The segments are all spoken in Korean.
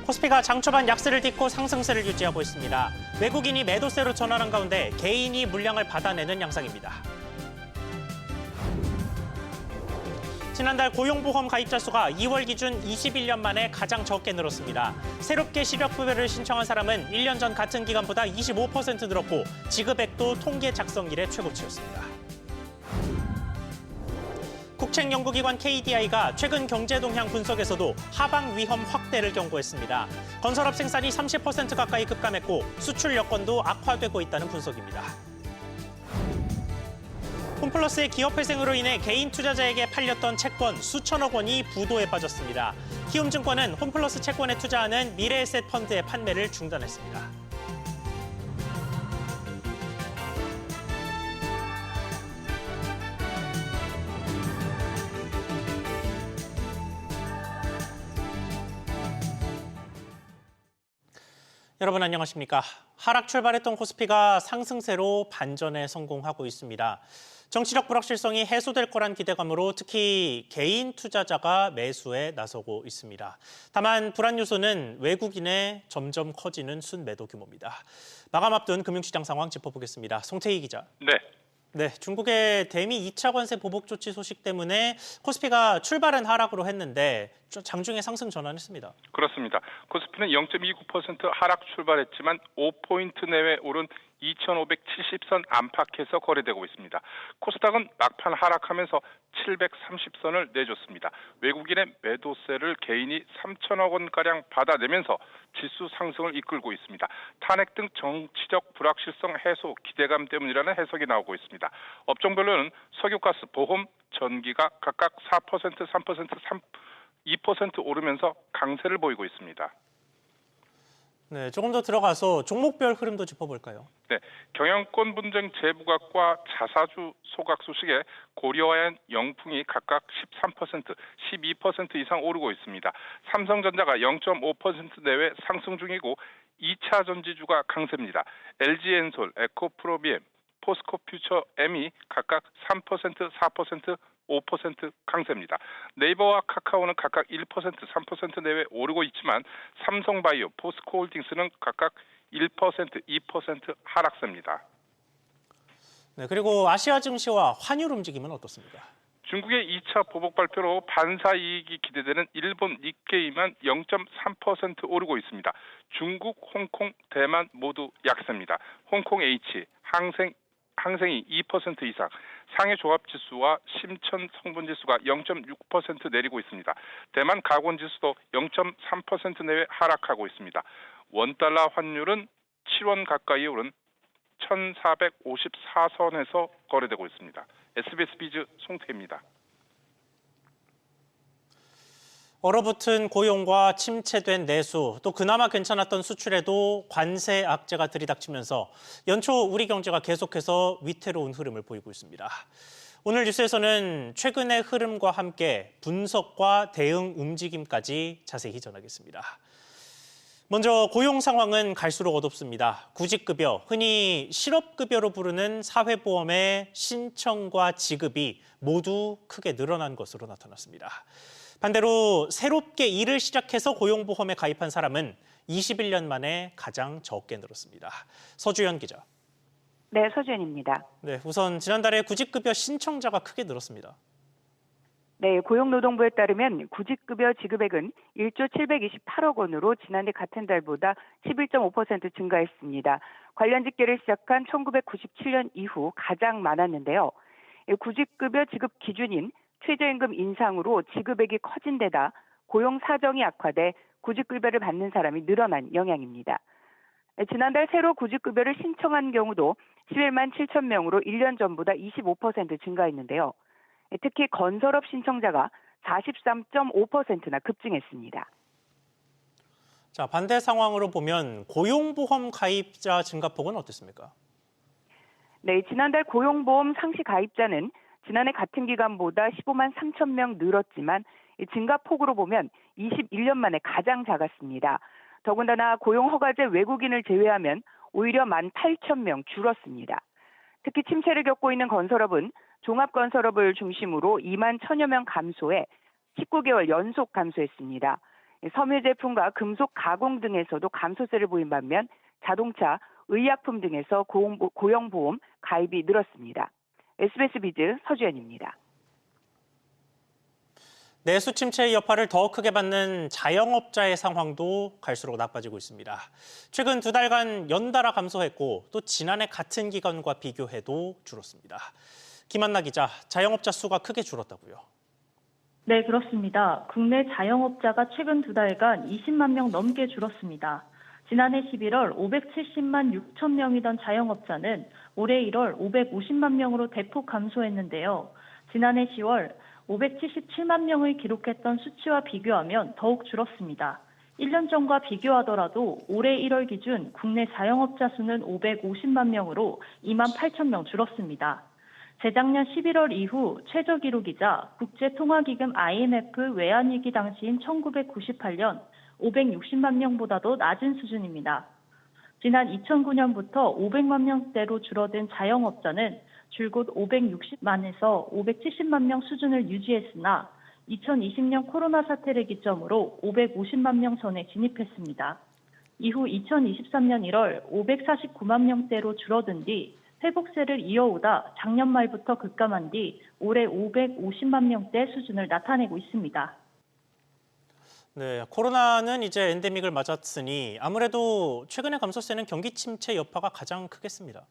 코스피가 장 초반 약세를 딛고 상승세를 유지하고 있습니다. 외국인이 매도세로 전환한 가운데 개인이 물량을 받아내는 양상입니다. 지난달 고용보험 가입자 수가 2월 기준 21년 만에 가장 적게 늘었습니다. 새롭게 시력부여를 신청한 사람은 1년 전 같은 기간보다 25% 늘었고 지급액도 통계 작성 이래 최고치였습니다. 국책연구기관 KDI가 최근 경제 동향 분석에서도 하방 위험 확대를 경고했습니다. 건설업 생산이 30% 가까이 급감했고 수출 여건도 악화되고 있다는 분석입니다. 홈플러스의 기업회생으로 인해 개인 투자자에게 팔렸던 채권 수천억 원이 부도에 빠졌습니다. 키움증권은 홈플러스 채권에 투자하는 미래에셋 펀드의 판매를 중단했습니다. 여러분 안녕하십니까? 하락 출발했던 코스피가 상승세로 반전에 성공하고 있습니다. 정치적 불확실성이 해소될 거란 기대감으로 특히 개인 투자자가 매수에 나서고 있습니다. 다만 불안 요소는 외국인의 점점 커지는 순매도 규모입니다. 마감 앞둔 금융시장 상황 짚어보겠습니다. 송태희 기자. 네, 중국의 대미 2차 관세 보복 조치 소식 때문에 코스피가 출발은 하락으로 했는데 장중에 상승 전환했습니다. 그렇습니다. 코스피는 0.29% 하락 출발했지만 5포인트 내외 오른 2,570선 안팎에서 거래되고 있습니다. 코스닥은 막판 하락하면서 730선을 내줬습니다. 외국인의 매도세를 개인이 3천억 원가량 받아내면서 지수 상승을 이끌고 있습니다. 탄핵 등 정치적 불확실성 해소 기대감 때문이라는 해석이 나오고 있습니다. 업종별로는 석유가스, 보험, 전기가 각각 4%, 3%, 2% 오르면서 강세를 보이고 있습니다. 네, 조금 더 들어가서 종목별 흐름도 짚어볼까요? 네, 경영권 분쟁 재부각과 자사주 소각 소식에 고려아연, 영풍이 각각 13%, 12% 이상 오르고 있습니다. 삼성전자가 0.5% 내외 상승 중이고 2차 전지주가 강세입니다. LG엔솔, 에코프로비엠, 포스코퓨처엠이 각각 3%, 4%, 5% 강세입니다. 네이버와 카카오는 각각 1%, 3% 내외 오르고 있지만 삼성바이오, 포스코홀딩스는 각각 1%, 2% 하락세입니다. 네, 그리고 아시아 증시와 환율 움직임은 어떻습니까? 중국의 2차 보복 발표로 반사 이익이 기대되는 일본 니케이만 0.3% 오르고 있습니다. 중국, 홍콩, 대만 모두 약세입니다. 홍콩 H, 항생이 2% 이상, 상해 종합지수와 심천 성분지수가 0.6% 내리고 있습니다. 대만 가곤지수도 0.3% 내외 하락하고 있습니다. 원달러 환율은 7원 가까이 오른 1,454선에서 거래되고 있습니다. SBS 비즈 송태입니다. 얼어붙은 고용과 침체된 내수, 또 그나마 괜찮았던 수출에도 관세 악재가 들이닥치면서 연초 우리 경제가 계속해서 위태로운 흐름을 보이고 있습니다. 오늘 뉴스에서는 최근의 흐름과 함께 분석과 대응 움직임까지 자세히 전하겠습니다. 먼저 고용 상황은 갈수록 어둡습니다. 구직급여, 흔히 실업급여로 부르는 사회보험의 신청과 지급이 모두 크게 늘어난 것으로 나타났습니다. 반대로 새롭게 일을 시작해서 고용보험에 가입한 사람은 21년 만에 가장 적게 늘었습니다. 서주연 기자. 네, 서주연입니다. 네, 우선 지난달에 구직급여 신청자가 크게 늘었습니다. 네, 고용노동부에 따르면 구직급여 지급액은 1조 728억 원으로 지난해 같은 달보다 11.5% 증가했습니다. 관련 집계를 시작한 1997년 이후 가장 많았는데요. 구직급여 지급 기준인 최저임금 인상으로 지급액이 커진 데다 고용 사정이 악화돼 구직급여를 받는 사람이 늘어난 영향입니다. 지난달 새로 구직급여를 신청한 경우도 11만 7천 명으로 1년 전보다 25% 증가했는데요. 특히 건설업 신청자가 43.5%나 급증했습니다. 자, 반대 상황으로 보면 고용보험 가입자 증가폭은 어떻습니까? 네, 지난달 고용보험 상시 가입자는 지난해 같은 기간보다 15만 3천 명 늘었지만 증가폭으로 보면 21년 만에 가장 작았습니다. 더군다나 고용허가제 외국인을 제외하면 오히려 1만 8천 명 줄었습니다. 특히 침체를 겪고 있는 건설업은 종합건설업을 중심으로 2만 1천여 명 감소해 19개월 연속 감소했습니다. 섬유 제품과 금속 가공 등에서도 감소세를 보인 반면 자동차, 의약품 등에서 고용보험 가입이 늘었습니다. SBS 비즈 서주연입니다. 내수 침체의 여파를 더 크게 받는 자영업자의 상황도 갈수록 나빠지고 있습니다. 최근 2달간 연달아 감소했고 또 지난해 같은 기간과 비교해도 줄었습니다. 김한나 기자, 자영업자 수가 크게 줄었다고요. 네, 그렇습니다. 국내 자영업자가 최근 2달간 20만 명 넘게 줄었습니다. 지난해 11월 570만 6천 명이던 자영업자는 올해 1월 550만 명으로 대폭 감소했는데요. 지난해 10월 577만 명을 기록했던 수치와 비교하면 더욱 줄었습니다. 1년 전과 비교하더라도 올해 1월 기준 국내 자영업자 수는 550만 명으로 2만 8천 명 줄었습니다. 재작년 11월 이후 최저 기록이자 국제통화기금 IMF 외환위기 당시인 1998년 560만 명보다도 낮은 수준입니다. 지난 2009년부터 500만 명대로 줄어든 자영업자는 줄곧 560만에서 570만 명 수준을 유지했으나 2020년 코로나 사태를 기점으로 550만 명 선에 진입했습니다. 이후 2023년 1월 549만 명대로 줄어든 뒤 회복세를 이어오다 작년 말부터 급감한 뒤 올해 550만 명대 수준을 나타내고 있습니다. 네, 코로나는 이제 엔데믹을 맞았으니 아무래도 최근의 감소세는 경기 침체 여파가 가장 크겠습니다.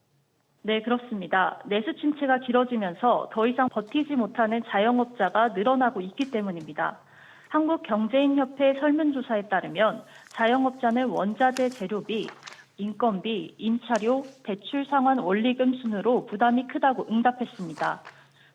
네, 그렇습니다. 내수 침체가 길어지면서 더 이상 버티지 못하는 자영업자가 늘어나고 있기 때문입니다. 한국경제인협회 설문조사에 따르면 자영업자는 원자재 재료비, 인건비, 임차료, 대출 상환 원리금 순으로 부담이 크다고 응답했습니다.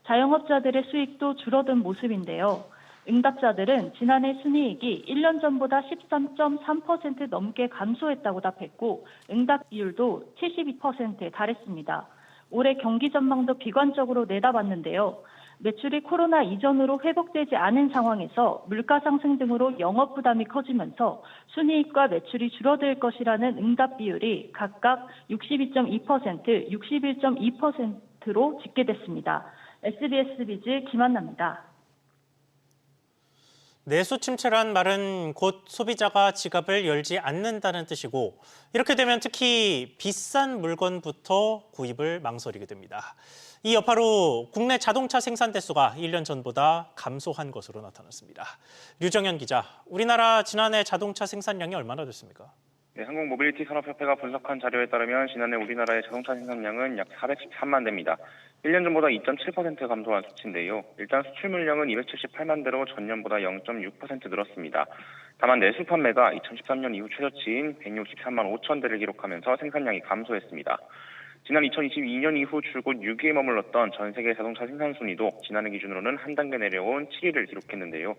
자영업자들의 수익도 줄어든 모습인데요. 응답자들은 지난해 순이익이 1년 전보다 13.3% 넘게 감소했다고 답했고 응답 비율도 72%에 달했습니다. 올해 경기 전망도 비관적으로 내다봤는데요. 매출이 코로나 이전으로 회복되지 않은 상황에서 물가 상승 등으로 영업 부담이 커지면서 순이익과 매출이 줄어들 것이라는 응답 비율이 각각 62.2%, 61.2%로 집계됐습니다. SBS 비즈 김한나입니다. 내수 침체란 말은 곧 소비자가 지갑을 열지 않는다는 뜻이고 이렇게 되면 특히 비싼 물건부터 구입을 망설이게 됩니다. 이 여파로 국내 자동차 생산 대수가 1년 전보다 감소한 것으로 나타났습니다. 류정현 기자, 우리나라 지난해 자동차 생산량이 얼마나 됐습니까? 네, 한국모빌리티산업협회가 분석한 자료에 따르면 지난해 우리나라의 자동차 생산량은 약 413만 대입니다. 1년 전보다 2.7% 감소한 수치인데요. 일단 수출 물량은 278만 대로 전년보다 0.6% 늘었습니다. 다만 내수 판매가 2013년 이후 최저치인 163만 5천 대를 기록하면서 생산량이 감소했습니다. 지난 2022년 이후 줄곧 6위에 머물렀던 전 세계 자동차 생산 순위도 지난해 기준으로는 한 단계 내려온 7위를 기록했는데요.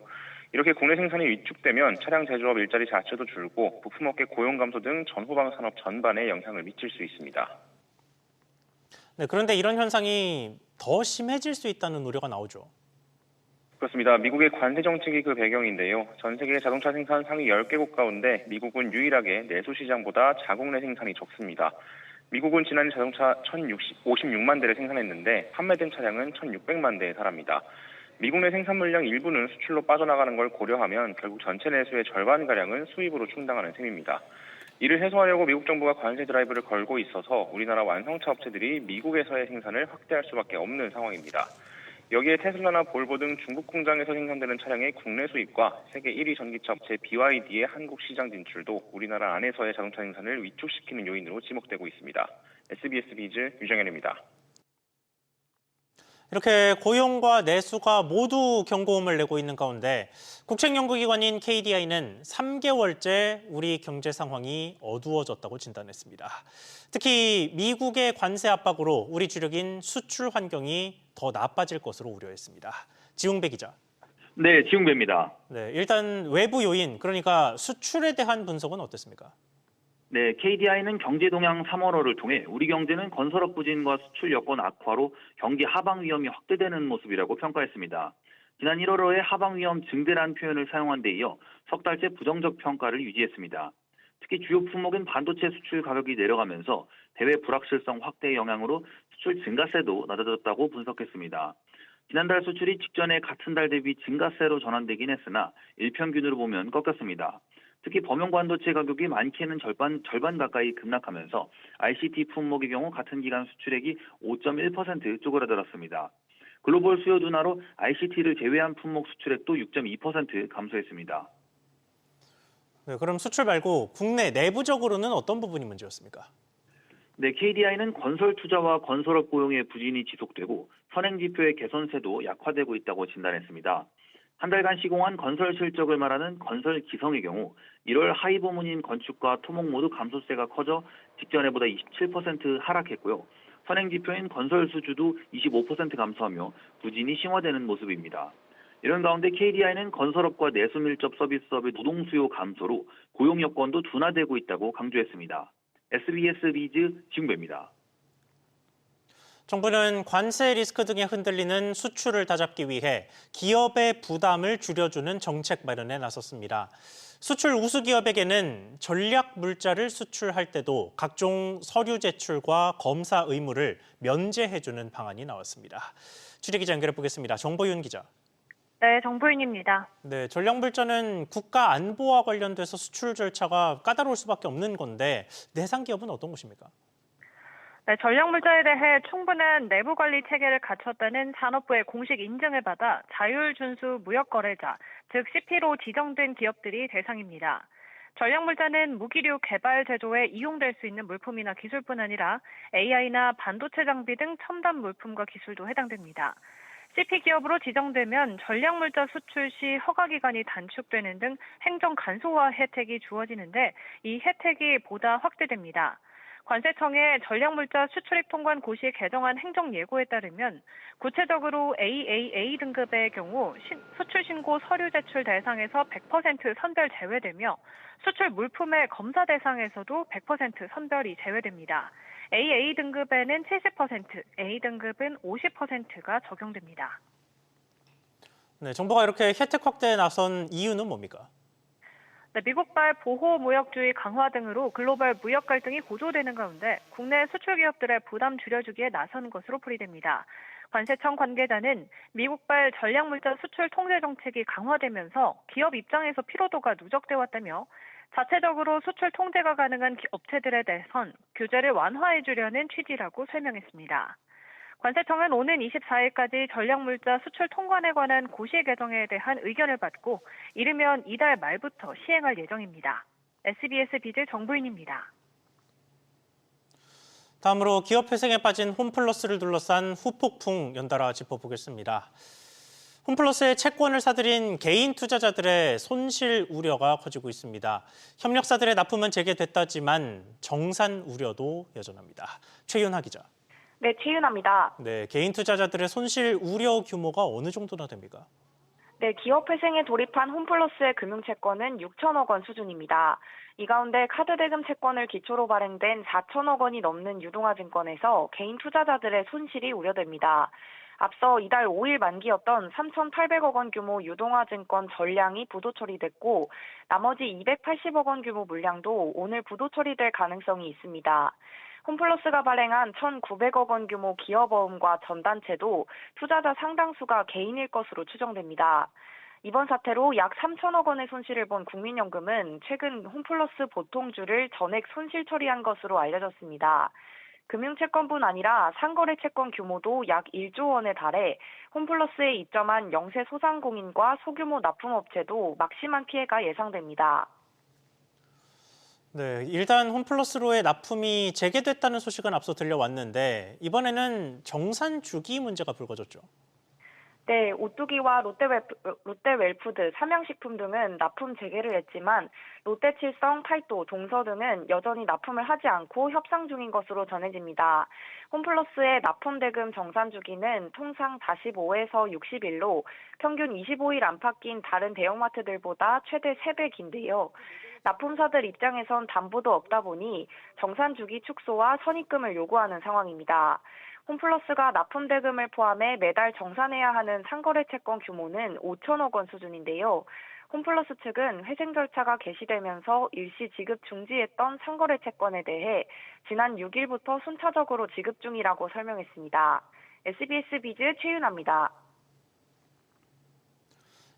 이렇게 국내 생산이 위축되면 차량 제조업 일자리 자체도 줄고 부품업계 고용 감소 등 전후방 산업 전반에 영향을 미칠 수 있습니다. 네, 그런데 이런 현상이 더 심해질 수 있다는 우려가 나오죠. 그렇습니다. 미국의 관세 정책이 그 배경인데요. 전 세계 자동차 생산 상위 10개국 가운데 미국은 유일하게 내수 시장보다 자국 내 생산이 적습니다. 미국은 지난해 자동차 1,056만 대를 생산했는데 판매된 차량은 1,600만 대에 달합니다. 미국 내 생산 물량 일부는 수출로 빠져나가는 걸 고려하면 결국 전체 내수의 절반가량은 수입으로 충당하는 셈입니다. 이를 해소하려고 미국 정부가 관세 드라이브를 걸고 있어서 우리나라 완성차 업체들이 미국에서의 생산을 확대할 수밖에 없는 상황입니다. 여기에 테슬라나 볼보 등 중국 공장에서 생산되는 차량의 국내 수입과 세계 1위 전기차 업체 BYD의 한국 시장 진출도 우리나라 안에서의 자동차 생산을 위축시키는 요인으로 지목되고 있습니다. SBS 비즈 유정현입니다. 이렇게 고용과 내수가 모두 경고음을 내고 있는 가운데 국책연구기관인 KDI는 3개월째 우리 경제 상황이 어두워졌다고 진단했습니다. 특히 미국의 관세 압박으로 우리 주력인 수출 환경이 더 나빠질 것으로 우려했습니다. 지웅배 기자. 네, 지웅배입니다. 네, 일단 외부 요인, 그러니까 수출에 대한 분석은 어떻습니까? 네, KDI는 경제 동향 3월호를 통해 우리 경제는 건설업 부진과 수출 여건 악화로 경기 하방 위험이 확대되는 모습이라고 평가했습니다. 지난 1월호에 하방 위험 증대라는 표현을 사용한 데 이어 석 달째 부정적 평가를 유지했습니다. 특히 주요 품목인 반도체 수출 가격이 내려가면서 대외 불확실성 확대의 영향으로 수출 증가세도 낮아졌다고 분석했습니다. 지난달 수출이 직전의 같은 달 대비 증가세로 전환되긴 했으나 일평균으로 보면 꺾였습니다. 특히 범용 반도체 가격이 많게는 절반 가까이 급락하면서 ICT 품목의 경우 같은 기간 수출액이 5.1% 쪼그라들었습니다. 글로벌 수요 둔화로 ICT를 제외한 품목 수출액도 6.2% 감소했습니다. 네, 그럼 수출 말고 국내 내부적으로는 어떤 부분이 문제였습니까? 네, KDI는 건설 투자와 건설업 고용의 부진이 지속되고 선행지표의 개선세도 약화되고 있다고 진단했습니다. 한 달간 시공한 건설 실적을 말하는 건설 기성의 경우 1월 하이버문인 건축과 토목 모두 감소세가 커져 직전해보다 27% 하락했고요. 선행지표인 건설 수주도 25% 감소하며 부진이 심화되는 모습입니다. 이런 가운데 KDI는 건설업과 내수 밀접 서비스업의 노동 수요 감소로 고용 여건도 둔화되고 있다고 강조했습니다. SBS 비즈 지웅배입니다. 정부는 관세 리스크 등에 흔들리는 수출을 다잡기 위해 기업의 부담을 줄여주는 정책 마련에 나섰습니다. 수출 우수 기업에게는 전략 물자를 수출할 때도 각종 서류 제출과 검사 의무를 면제해주는 방안이 나왔습니다. 취재기자 연결해 보겠습니다. 정보윤 기자. 네, 정보윤입니다. 네, 전략 물자는 국가 안보와 관련돼서 수출 절차가 까다로울 수밖에 없는 건데 내상 기업은 어떤 것입니까? 네, 전략물자에 대해 충분한 내부 관리 체계를 갖췄다는 산업부의 공식 인증을 받아 자율 준수 무역거래자, 즉 CP로 지정된 기업들이 대상입니다. 전략물자는 무기류 개발 제조에 이용될 수 있는 물품이나 기술뿐 아니라 AI나 반도체 장비 등 첨단 물품과 기술도 해당됩니다. CP 기업으로 지정되면 전략물자 수출 시 허가 기간이 단축되는 등 행정 간소화 혜택이 주어지는데 이 혜택이 보다 확대됩니다. 관세청의 전략물자 수출입 통관 고시 개정안 행정 예고에 따르면 구체적으로 AAA 등급의 경우 수출 신고 서류 제출 대상에서 100% 선별 제외되며 수출 물품의 검사 대상에서도 100% 선별이 제외됩니다. AA 등급에는 70%, A 등급은 50%가 적용됩니다. 네, 정부가 이렇게 혜택 확대에 나선 이유는 뭡니까? 네, 미국발 보호무역주의 강화 등으로 글로벌 무역 갈등이 고조되는 가운데 국내 수출 기업들의 부담 줄여주기에 나선 것으로 풀이됩니다. 관세청 관계자는 미국발 전략물자 수출 통제 정책이 강화되면서 기업 입장에서 피로도가 누적돼 왔다며 자체적으로 수출 통제가 가능한 업체들에 대해선 규제를 완화해 주려는 취지라고 설명했습니다. 관세청은 오는 24일까지 전략물자 수출 통관에 관한 고시 개정에 대한 의견을 받고 이르면 이달 말부터 시행할 예정입니다. SBS 비즈 정부인입니다. 다음으로 기업 회생에 빠진 홈플러스를 둘러싼 후폭풍 연달아 짚어보겠습니다. 홈플러스의 채권을 사들인 개인 투자자들의 손실 우려가 커지고 있습니다. 협력사들의 납품은 재개됐다지만 정산 우려도 여전합니다. 최윤하 기자. 네, 최윤아입니다. 네, 개인 투자자들의 손실 우려 규모가 어느 정도나 됩니까? 네, 기업 회생에 돌입한 홈플러스의 금융채권은 6천억 원 수준입니다. 이 가운데 카드 대금 채권을 기초로 발행된 4천억 원이 넘는 유동화증권에서 개인 투자자들의 손실이 우려됩니다. 앞서 이달 5일 만기였던 3,800억 원 규모 유동화증권 전량이 부도 처리됐고 나머지 280억 원 규모 물량도 오늘 부도 처리될 가능성이 있습니다. 홈플러스가 발행한 1,900억 원 규모 기업어음과 전단체도 투자자 상당수가 개인일 것으로 추정됩니다. 이번 사태로 약 3천억 원의 손실을 본 국민연금은 최근 홈플러스 보통주를 전액 손실 처리한 것으로 알려졌습니다. 금융채권뿐 아니라 상거래 채권 규모도 약 1조 원에 달해 홈플러스에 입점한 영세 소상공인과 소규모 납품업체도 막심한 피해가 예상됩니다. 네, 일단 홈플러스로의 납품이 재개됐다는 소식은 앞서 들려왔는데 이번에는 정산 주기 문제가 불거졌죠. 네, 오뚜기와 롯데웰푸드, 삼양식품 등은 납품 재개를 했지만 롯데칠성, 팔도, 동서 등은 여전히 납품을 하지 않고 협상 중인 것으로 전해집니다. 홈플러스의 납품 대금 정산 주기는 통상 45에서 60일로 평균 25일 안팎인 다른 대형마트들보다 최대 3배 긴데요. 납품사들 입장에선 담보도 없다 보니 정산 주기 축소와 선입금을 요구하는 상황입니다. 홈플러스가 납품 대금을 포함해 매달 정산해야 하는 상거래 채권 규모는 5천억 원 수준인데요. 홈플러스 측은 회생 절차가 개시되면서 일시 지급 중지했던 상거래 채권에 대해 지난 6일부터 순차적으로 지급 중이라고 설명했습니다. SBS 비즈 최윤아입니다.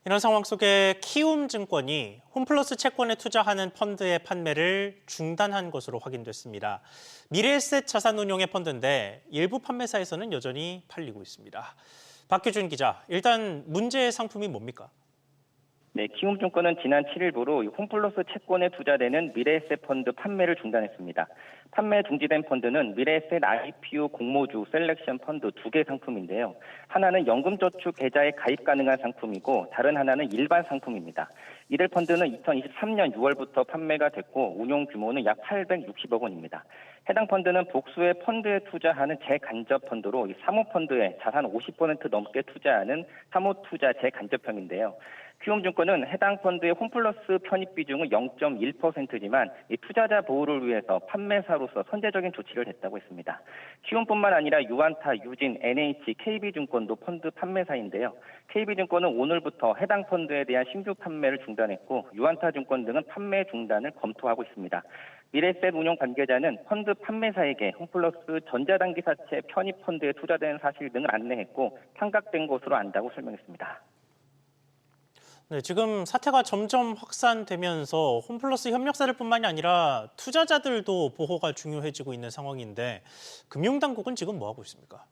이런 상황 속에 키움증권이 홈플러스 채권에 투자하는 펀드의 판매를 중단한 것으로 확인됐습니다. 미래에셋 자산운용의 펀드인데 일부 판매사에서는 여전히 팔리고 있습니다. 박규준 기자, 일단 문제의 상품이 뭡니까? 네, 키움증권은 지난 7일부로 홈플러스 채권에 투자되는 미래에셋 펀드 판매를 중단했습니다. 판매 중지된 펀드는 미래에셋 IPO 공모주 셀렉션 펀드 2개 상품인데요. 하나는 연금저축 계좌에 가입 가능한 상품이고 다른 하나는 일반 상품입니다. 이들 펀드는 2023년 6월부터 판매가 됐고 운용 규모는 약 860억 원입니다. 해당 펀드는 복수의 펀드에 투자하는 재간접 펀드로 사모펀드에 자산 50% 넘게 투자하는 사모투자 재간접형인데요. 키움증권은 해당 펀드의 홈플러스 편입 비중은 0.1%지만 투자자 보호를 위해서 판매사로서 선제적인 조치를 했다고 했습니다. 키움뿐만 아니라 유안타, 유진, NH, KB증권도 펀드 판매사인데요. KB증권은 오늘부터 해당 펀드에 대한 신규 판매를 중단했고 유안타증권 등은 판매 중단을 검토하고 있습니다. 미래에셋 운용 관계자는 펀드 판매사에게 홈플러스 전자단기 사채 편입 펀드에 투자된 사실 등을 안내했고 판각된 것으로 안다고 설명했습니다. 네, 지금 사태가 점점 확산되면서 홈플러스 협력사들 뿐만이 아니라 투자자들도 보호가 중요해지고 있는 상황인데 금융당국은 지금 뭐 하고 있습니까?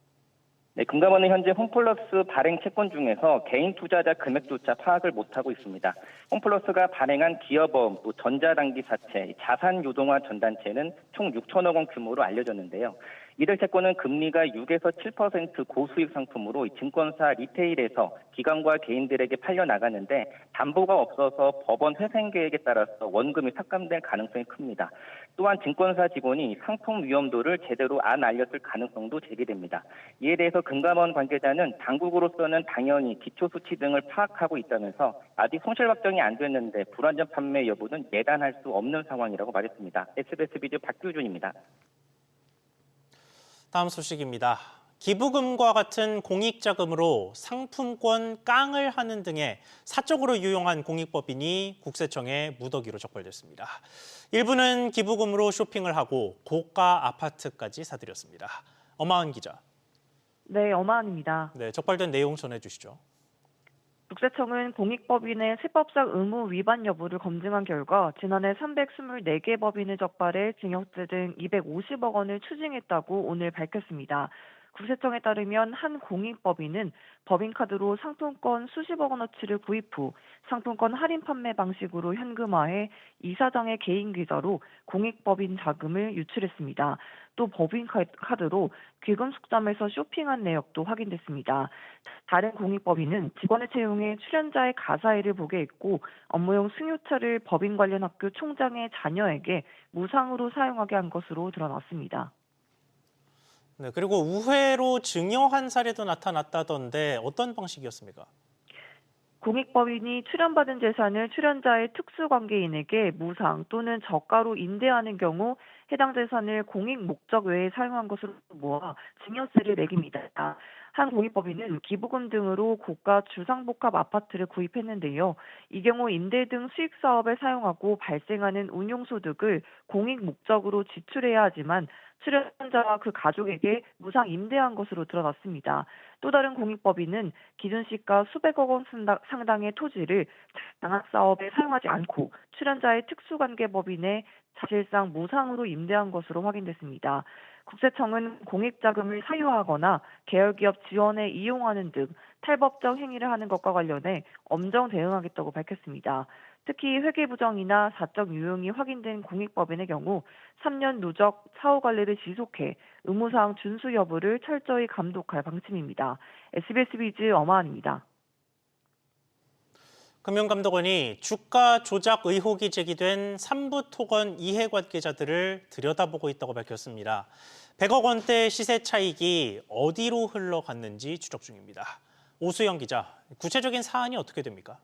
네, 금감원은 현재 홈플러스 발행 채권 중에서 개인 투자자 금액조차 파악을 못하고 있습니다. 홈플러스가 발행한 기업어음, 또 전자단기 사채, 자산 유동화 전단체는 총 6천억 원 규모로 알려졌는데요. 이들 채권은 금리가 6에서 7% 고수익 상품으로 증권사 리테일에서 기관과 개인들에게 팔려 나가는데 담보가 없어서 법원 회생 계획에 따라서 원금이 삭감될 가능성이 큽니다. 또한 증권사 직원이 상품 위험도를 제대로 안 알렸을 가능성도 제기됩니다. 이에 대해서 금감원 관계자는 당국으로서는 당연히 기초 수치 등을 파악하고 있다면서 아직 손실 확정이 안 됐는데 불완전 판매 여부는 예단할 수 없는 상황이라고 말했습니다. SBS 비즈 박규준입니다. 다음 소식입니다. 기부금과 같은 공익자금으로 상품권 깡을 하는 등의 사적으로 유용한 공익법인이 국세청에 무더기로 적발됐습니다. 일부는 기부금으로 쇼핑을 하고 고가 아파트까지 사들였습니다. 엄하은 기자. 네, 엄하은입니다. 네, 적발된 내용 전해주시죠. 국세청은 공익법인의 세법상 의무 위반 여부를 검증한 결과 지난해 324개 법인을 적발해 징역죄 등 250억 원을 추징했다고 오늘 밝혔습니다. 국세청에 따르면 한 공익법인은 법인카드로 상품권 수십억 원어치를 구입 후 상품권 할인 판매 방식으로 현금화해 이사장의 개인 계좌로 공익법인 자금을 유출했습니다. 또 법인카드로 귀금 숙점에서 쇼핑한 내역도 확인됐습니다. 다른 공익법인은 직원을 채용해 출연자의 가사일을 보게 했고 업무용 승유차를 법인 관련 학교 총장의 자녀에게 무상으로 사용하게 한 것으로 드러났습니다. 네, 그리고 우회로 증여한 사례도 나타났다던데 어떤 방식이었습니까? 공익법인이 출연받은 재산을 출연자의 특수관계인에게 무상 또는 저가로 임대하는 경우 해당 재산을 공익 목적 외에 사용한 것으로 모아 증여세를 매깁니다. 한 공익법인은 기부금 등으로 고가 주상복합 아파트를 구입했는데요. 이 경우 임대 등 수익 사업에 사용하고 발생하는 운용소득을 공익 목적으로 지출해야 하지만 출연자와 그 가족에게 무상 임대한 것으로 드러났습니다. 또 다른 공익법인은 기준 시가 수백억 원 상당의 토지를 장학사업에 사용하지 않고 출연자의 특수관계법인에 사실상 무상으로 임대한 것으로 확인됐습니다. 국세청은 공익자금을 사유하거나 계열기업 지원에 이용하는 등 탈법적 행위를 하는 것과 관련해 엄정 대응하겠다고 밝혔습니다. 특히 회계부정이나 사적 유용이 확인된 공익법인의 경우 3년 누적 사후관리를 지속해 의무사항 준수 여부를 철저히 감독할 방침입니다. SBS 비즈 엄하은입니다. 금융감독원이 주가 조작 의혹이 제기된 삼부토건 이해관계자들을 들여다보고 있다고 밝혔습니다. 100억 원대 시세 차익이 어디로 흘러갔는지 추적 중입니다. 오수영 기자, 구체적인 사안이 어떻게 됩니까?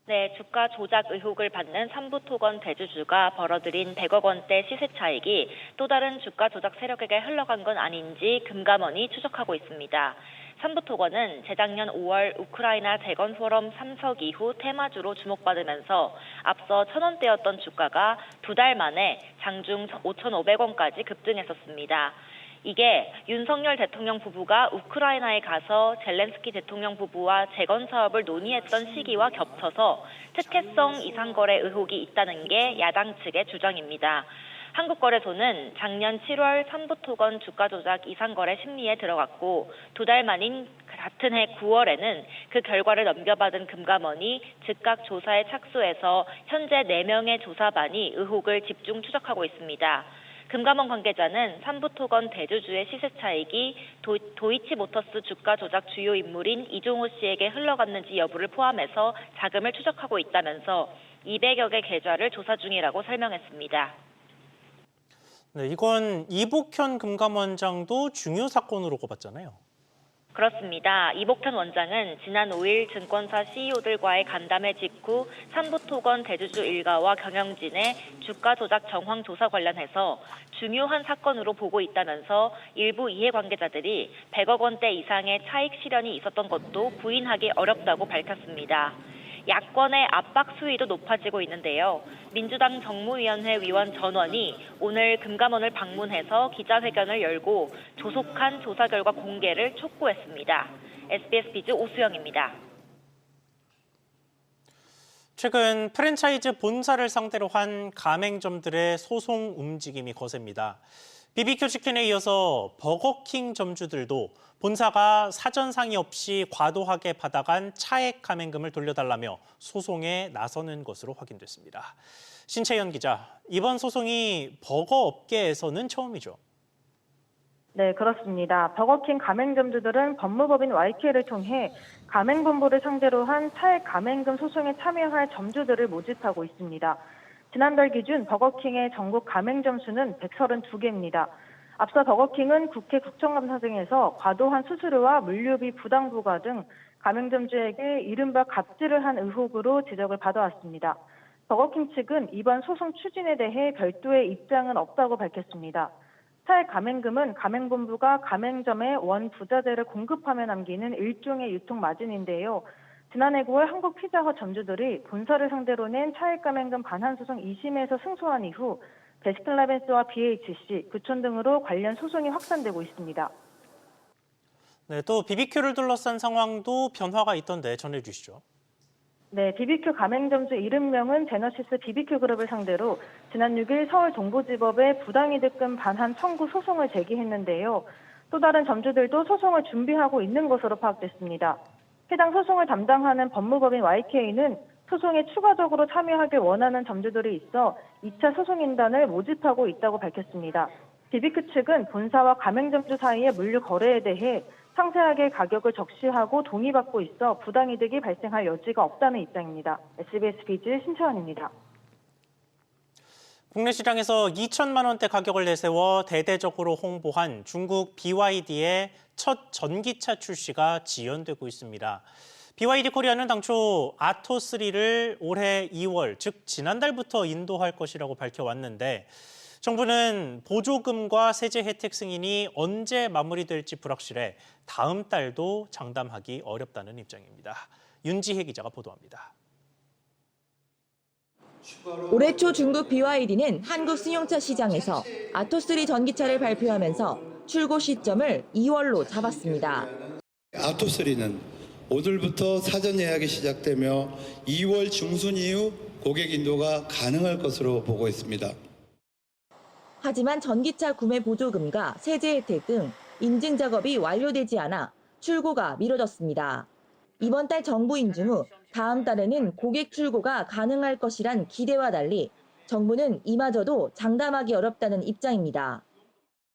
네, 주가 조작 의혹을 받는 삼부토건 대주주가 벌어들인 100억 원대 시세 차익이 또 다른 주가 조작 세력에게 흘러간 건 아닌지 금감원이 추적하고 있습니다. 삼부토건은 재작년 5월 우크라이나 대건 포럼 참석 이후 테마주로 주목받으면서 앞서 1,000원대였던 주가가 2달 만에 장중 5,500원까지 급등했었습니다. 이게 윤석열 대통령 부부가 우크라이나에 가서 젤렌스키 대통령 부부와 재건 사업을 논의했던 시기와 겹쳐서 특혜성 이상거래 의혹이 있다는 게 야당 측의 주장입니다. 한국거래소는 작년 7월 삼부토건 주가 조작 이상거래 심리에 들어갔고 2달 만인 같은 해 9월에는 그 결과를 넘겨받은 금감원이 즉각 조사에 착수해서 현재 4명의 조사반이 의혹을 집중 추적하고 있습니다. 금감원 관계자는 삼부토건 대주주의 시세 차익이 도이치모터스 주가 조작 주요 인물인 이종호 씨에게 흘러갔는지 여부를 포함해서 자금을 추적하고 있다면서 200여 개 계좌를 조사 중이라고 설명했습니다. 네, 이건 이복현 금감원장도 중요 사건으로 꼽았잖아요. 그렇습니다. 이복현 원장은 지난 5일 증권사 CEO들과의 간담회 직후 삼부토건 대주주 일가와 경영진의 주가 조작 정황 조사 관련해서 중요한 사건으로 보고 있다면서 일부 이해관계자들이 100억 원대 이상의 차익 실현이 있었던 것도 부인하기 어렵다고 밝혔습니다. 야권의 압박 수위도 높아지고 있는데요. 민주당 정무위원회 위원 전원이 오늘 금감원을 방문해서 기자회견을 열고 조속한 조사 결과 공개를 촉구했습니다. SBS 비즈 오수영입니다. 최근 프랜차이즈 본사를 상대로 한 가맹점들의 소송 움직임이 거셉니다. BBQ 치킨에 이어서 버거킹 점주들도 본사가 사전 상의 없이 과도하게 받아간 차액 가맹금을 돌려달라며 소송에 나서는 것으로 확인됐습니다. 신채연 기자, 이번 소송이 버거 업계에서는 처음이죠. 네, 그렇습니다. 버거킹 가맹점주들은 법무법인 YK를 통해 가맹본부를 상대로 한 차액 가맹금 소송에 참여할 점주들을 모집하고 있습니다. 지난달 기준 버거킹의 전국 가맹점 수는 132개입니다. 앞서 버거킹은 국회 국정감사 등에서 과도한 수수료와 물류비 부당 부과 등 가맹점주에게 이른바 갑질을 한 의혹으로 지적을 받아왔습니다. 버거킹 측은 이번 소송 추진에 대해 별도의 입장은 없다고 밝혔습니다. 차액 가맹금은 가맹본부가 가맹점에 원 부자재를 공급하며 남기는 일종의 유통 마진인데요. 지난해 9월 한국피자헛 점주들이 본사를 상대로 낸 차액 가맹금 반환 소송 2심에서 승소한 이후 베스킨라빈스와 BHC, 구촌 등으로 관련 소송이 확산되고 있습니다. 네, 또 BBQ를 둘러싼 상황도 변화가 있던데 전해주시죠. 네, BBQ 가맹점주 70명은 제너시스 BBQ 그룹을 상대로 지난 6일 서울 동부지법에 부당이득금 반환 청구 소송을 제기했는데요. 또 다른 점주들도 소송을 준비하고 있는 것으로 파악됐습니다. 해당 소송을 담당하는 법무법인 YK는 소송에 추가적으로 참여하길 원하는 점주들이 있어 2차 소송인단을 모집하고 있다고 밝혔습니다. BBQ 측은 본사와 가맹점주 사이의 물류 거래에 대해 상세하게 가격을 적시하고 동의받고 있어 부당이득이 발생할 여지가 없다는 입장입니다. SBS 비즈 신채원입니다. 국내 시장에서 2천만 원대 가격을 내세워 대대적으로 홍보한 중국 BYD의 첫 전기차 출시가 지연되고 있습니다. BYD 코리아는 당초 아토3를 올해 2월, 즉 지난달부터 인도할 것이라고 밝혀왔는데 정부는 보조금과 세제 혜택 승인이 언제 마무리될지 불확실해 다음 달도 장담하기 어렵다는 입장입니다. 윤지혜 기자가 보도합니다. 올해 초 중국 BYD는 한국 승용차 시장에서 아토3 전기차를 발표하면서 출고 시점을 2월로 잡았습니다. 아토3는 오늘부터 사전 예약이 시작되며 2월 중순 이후 고객 인도가 가능할 것으로 보고 있습니다. 하지만 전기차 구매 보조금과 세제 혜택 등 인증 작업이 완료되지 않아 출고가 미뤄졌습니다. 이번 달 정부 인증 후 다음 달에는 고객 출고가 가능할 것이란 기대와 달리 정부는 이마저도 장담하기 어렵다는 입장입니다.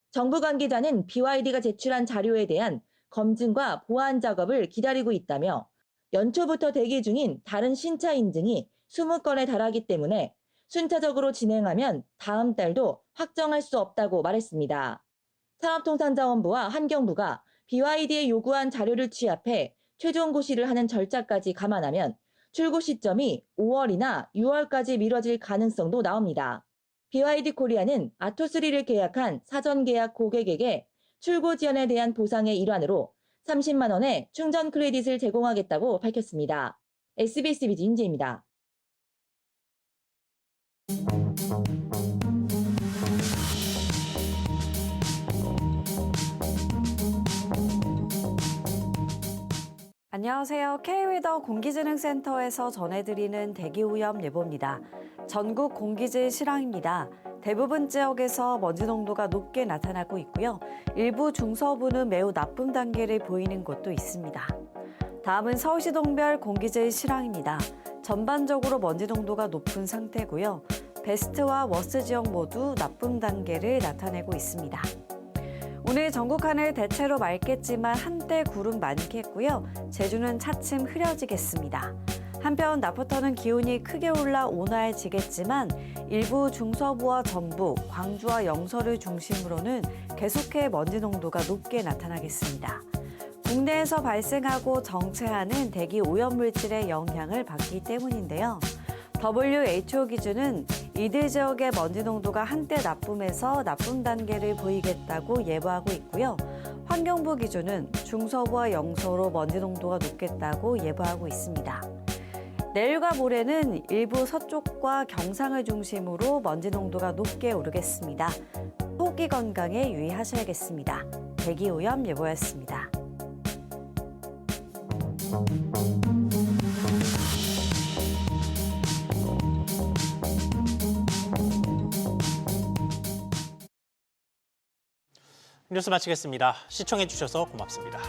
정부 관계자는 BYD가 제출한 자료에 대한 검증과 보완 작업을 기다리고 있다며 연초부터 대기 중인 다른 신차 인증이 20건에 달하기 때문에 순차적으로 진행하면 다음 달도 확정할 수 없다고 말했습니다. 산업통상자원부와 환경부가 BYD에 요구한 자료를 취합해 최종 고시를 하는 절차까지 감안하면 출고 시점이 5월이나 6월까지 미뤄질 가능성도 나옵니다. BYD 코리아는 아토3를 계약한 사전 계약 고객에게 출고 지연에 대한 보상의 일환으로 30만 원의 충전 크레딧을 제공하겠다고 밝혔습니다. SBS 비즈 윤지혜입니다. 안녕하세요. K웨더 공기질흥센터에서 전해드리는 대기오염 예보입니다. 전국 공기질 실황입니다. 대부분 지역에서 먼지 농도가 높게 나타나고 있고요. 일부 중서부는 매우 나쁨 단계를 보이는 곳도 있습니다. 다음은 서울시 동별 공기질 실황입니다. 전반적으로 먼지 농도가 높은 상태고요. 베스트와 워스트 지역 모두 나쁨 단계를 나타내고 있습니다. 오늘 전국 하늘 대체로 맑겠지만 한때 구름 많겠고요. 제주는 차츰 흐려지겠습니다. 한편 낮부터는 기온이 크게 올라 온화해지겠지만 일부 중서부와 전북, 광주와 영서를 중심으로는 계속해 먼지 농도가 높게 나타나겠습니다. 국내에서 발생하고 정체하는 대기 오염물질의 영향을 받기 때문인데요. WHO 기준은 이들 지역의 먼지 농도가 한때 나쁨에서 나쁨 단계를 보이겠다고 예보하고 있고요. 환경부 기준은 중서부와 영서로 먼지 농도가 높겠다고 예보하고 있습니다. 내일과 모레는 일부 서쪽과 경상을 중심으로 먼지 농도가 높게 오르겠습니다. 호기 건강에 유의하셔야겠습니다. 대기오염 예보였습니다. 뉴스 마치겠습니다. 시청해주셔서 고맙습니다.